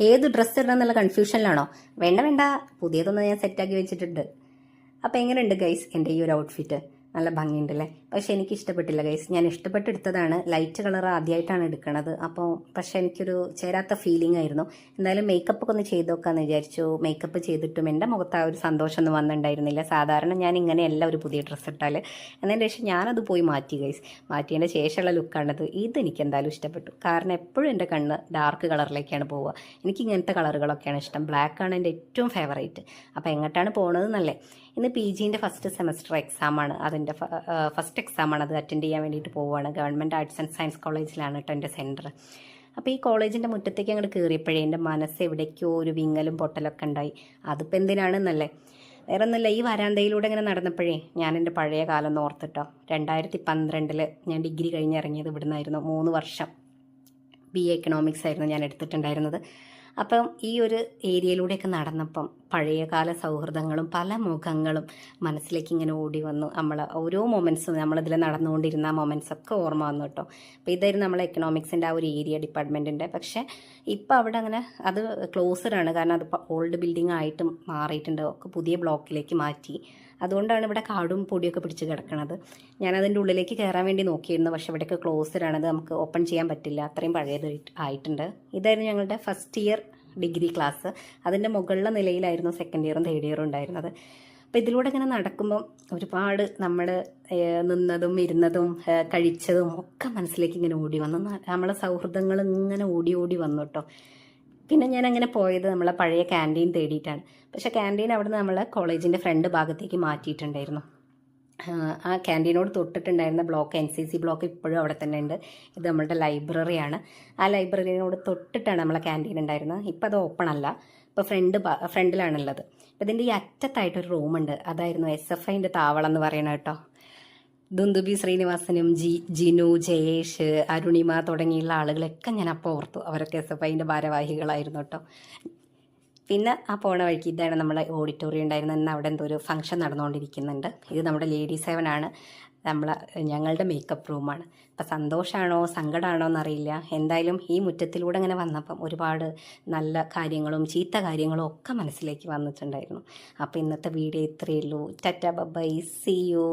ഏത് ഡ്രസ്സ് ഇടണം എന്നുള്ള കൺഫ്യൂഷനിലാണോ? വേണ്ട വേണ്ട, പുതിയതൊന്നും ഞാൻ സെറ്റാക്കി വെച്ചിട്ടുണ്ട്. അപ്പോൾ എങ്ങനെയുണ്ട് ഗൈസ് എൻ്റെ ഈ ഒരു ഔട്ട്ഫിറ്റ്? നല്ല ഭംഗിയുണ്ടല്ലേ? പക്ഷെ എനിക്ക് ഇഷ്ടപ്പെട്ടില്ല ഗൈസ്. ഞാൻ ഇഷ്ടപ്പെട്ടെടുത്തതാണ്, ലൈറ്റ് കളർ ആദ്യമായിട്ടാണ് എടുക്കണത്. അപ്പോൾ പക്ഷെ എനിക്കൊരു ചേരാത്ത ഫീലിംഗ് ആയിരുന്നു. എന്തായാലും മേക്കപ്പ് ഒക്കെ ഒന്ന് ചെയ്ത് നോക്കാമെന്ന് വിചാരിച്ചു. മേക്കപ്പ് ചെയ്തിട്ടും എൻ്റെ മുഖത്ത് ആ ഒരു സന്തോഷമൊന്നും വന്നിട്ടുണ്ടായിരുന്നില്ല. സാധാരണ ഞാൻ ഇങ്ങനെയല്ല ഒരു പുതിയ ഡ്രസ്സ് ഇട്ടാൽ. എന്നതിന് ശേഷം ഞാനത് പോയി മാറ്റി ഗൈസ്. മാറ്റിയതിൻ്റെ ശേഷമുള്ള ലുക്കാണത്. ഇതെനിക്ക് എന്തായാലും ഇഷ്ടപ്പെട്ടു. കാരണം എപ്പോഴും എൻ്റെ കണ്ണ് ഡാർക്ക് കളറിലേക്കാണ് പോവുക. എനിക്ക് ഇങ്ങനത്തെ കളറുകളൊക്കെയാണ് ഇഷ്ടം. ബ്ലാക്കാണ് എൻ്റെ ഏറ്റവും ഫേവറേറ്റ്. അപ്പോൾ എങ്ങോട്ടാണ് പോണത് എന്നല്ലേ? ഇന്ന് PGൻ്റെ ഫസ്റ്റ് സെമസ്റ്റർ എക്സാമാണ്. അതിൻ്റെ ഫസ്റ്റ് എക്സാമാണ്. അത് അറ്റൻഡ് ചെയ്യാൻ വേണ്ടിയിട്ട് പോവുകയാണ്. ഗവൺമെൻറ് ആർട്സ് ആൻഡ് സയൻസ് കോളേജിലാണ് കേട്ടോ എൻ്റെ സെൻറ്റർ. അപ്പോൾ ഈ കോളേജിൻ്റെ മുറ്റത്തേക്ക് അങ്ങോട്ട് കയറിയപ്പോഴേ എൻ്റെ മനസ്സ് എവിടേക്കോ ഒരു വിങ്ങലും പൊട്ടലൊക്കെ ഉണ്ടായി. അതിപ്പോൾ എന്തിനാണെന്നല്ലേ? വേറെ ഒന്നുമില്ല, ഈ വരാന്തയിലൂടെ ഇങ്ങനെ നടന്നപ്പോഴേ ഞാൻ എൻ്റെ പഴയ കാലം ഒന്ന് ഓർത്തിട്ടോ. 2012 ഞാൻ ഡിഗ്രി കഴിഞ്ഞിറങ്ങിയത് ഇവിടുന്നായിരുന്നു. 3 വർഷം BA എക്കണോമിക്സ് ആയിരുന്നു ഞാൻ എടുത്തിട്ടുണ്ടായിരുന്നത്. അപ്പം ഈ ഒരു ഏരിയയിലൂടെയൊക്കെ നടന്നപ്പം പഴയകാല സൗഹൃദങ്ങളും പല മുഖങ്ങളും മനസ്സിലേക്ക് ഇങ്ങനെ ഓടി വന്നു. ഓരോ മൊമെൻറ്റ്സും നമ്മളിതിൽ നടന്നുകൊണ്ടിരുന്ന മൊമെൻറ്റ്സൊക്കെ ഓർമ്മ വന്നു കേട്ടോ. അപ്പോൾ ഇതായിരുന്നു നമ്മളെ എക്കണോമിക്സിൻ്റെ ആ ഒരു ഏരിയ ഡിപ്പാർട്ട്മെൻറ്റിൻ്റെ. പക്ഷേ ഇപ്പം അവിടെ അങ്ങനെ അത് ക്ലോസ്ഡാണ്. കാരണം അതിപ്പോൾ ഓൾഡ് ബിൽഡിംഗ് ആയിട്ട് മാറിയിട്ടുണ്ട്. ഒക്കെ പുതിയ ബ്ലോക്കിലേക്ക് മാറ്റി. അതുകൊണ്ടാണ് ഇവിടെ കാടും പൊടിയൊക്കെ പിടിച്ച് കിടക്കുന്നത്. ഞാനതിൻ്റെ ഉള്ളിലേക്ക് കയറാൻ വേണ്ടി നോക്കിയിരുന്നു. പക്ഷേ ഇവിടെയൊക്കെ ക്ലോസ്ഡാണ്. അത് നമുക്ക് ഓപ്പൺ ചെയ്യാൻ പറ്റില്ല, അത്രയും പഴയത് ആയിട്ടുണ്ട്. ഇതായിരുന്നു ഞങ്ങളുടെ ഫസ്റ്റ് ഇയർ ഡിഗ്രി ക്ലാസ്. അതിൻ്റെ മുകളിലെ നിലയിലായിരുന്നു സെക്കൻഡ് ഇയറും തേർഡ് ഇയറും ഉണ്ടായിരുന്നത്. അപ്പോൾ ഇതിലൂടെ ഇങ്ങനെ നടക്കുമ്പം ഒരുപാട് നമ്മൾ നിന്നതും ഇരുന്നതും കഴിച്ചതും ഒക്കെ മനസ്സിലേക്ക് ഇങ്ങനെ ഓടി വന്നു. നമ്മളെ സൗഹൃദങ്ങൾ ഇങ്ങനെ ഓടി ഓടി വന്നു കേട്ടോ. പിന്നെ ഞാൻ അങ്ങനെ പോയത് നമ്മളെ പഴയ ക്യാൻറ്റീൻ തേടിയിട്ടാണ്. പക്ഷേ ക്യാൻറ്റീൻ അവിടെ നിന്ന് നമ്മളെ കോളേജിൻ്റെ ഫ്രണ്ട് ഭാഗത്തേക്ക് മാറ്റിയിട്ടുണ്ടായിരുന്നു. ആ ക്യാൻറ്റീനോട് തൊട്ടിട്ടുണ്ടായിരുന്ന ബ്ലോക്ക് NCC ബ്ലോക്ക് ഇപ്പോഴും അവിടെ തന്നെ ഉണ്ട്. ഇത് നമ്മളുടെ ലൈബ്രറിയാണ്. ആ ലൈബ്രറിയോട് തൊട്ടിട്ടാണ് നമ്മളെ ക്യാൻറ്റീൻ ഉണ്ടായിരുന്നത്. ഇപ്പം അത് ഓപ്പൺ അല്ല, ഇപ്പോൾ ഫ്രണ്ടിലാണുള്ളത്. അപ്പോൾ ഇതിൻ്റെ ഈ അറ്റത്തായിട്ടൊരു റൂമുണ്ട്. അതായിരുന്നു SFIൻ്റെ താവളം എന്ന് പറയണത് കേട്ടോ. ദുന്ദുബി ശ്രീനിവാസനും ജിനു, ജയേഷ്, അരുണിമ തുടങ്ങിയുള്ള ആളുകളൊക്കെ ഞാൻ അപ്പോൾ ഓർത്തു. അവരൊക്കെ SFIൻ്റെ ഭാരവാഹികളായിരുന്നു കേട്ടോ. പിന്നെ ആ പോണ വഴിക്ക് ഇതാണ് നമ്മളെ ഓഡിറ്റോറിയം ഉണ്ടായിരുന്നത്. ഇന്ന് അവിടെ എന്തോ ഒരു ഫംഗ്ഷൻ നടന്നുകൊണ്ടിരിക്കുന്നുണ്ട്. ഇത് നമ്മുടെ ലേഡീസ് ഹെവനാണ്. ഞങ്ങളുടെ മേക്കപ്പ് റൂമാണ്. അപ്പം സന്തോഷമാണോ സങ്കടമാണോ എന്നറിയില്ല. എന്തായാലും ഈ മുറ്റത്തിലൂടെ അങ്ങനെ വന്നപ്പം ഒരുപാട് നല്ല കാര്യങ്ങളും ചീത്ത കാര്യങ്ങളും ഒക്കെ മനസ്സിലേക്ക് വന്നിട്ടുണ്ടായിരുന്നു. അപ്പോൾ ഇന്നത്തെ വീഡിയോ ഇത്രയേ ഉള്ളൂ. Tata bye, see U.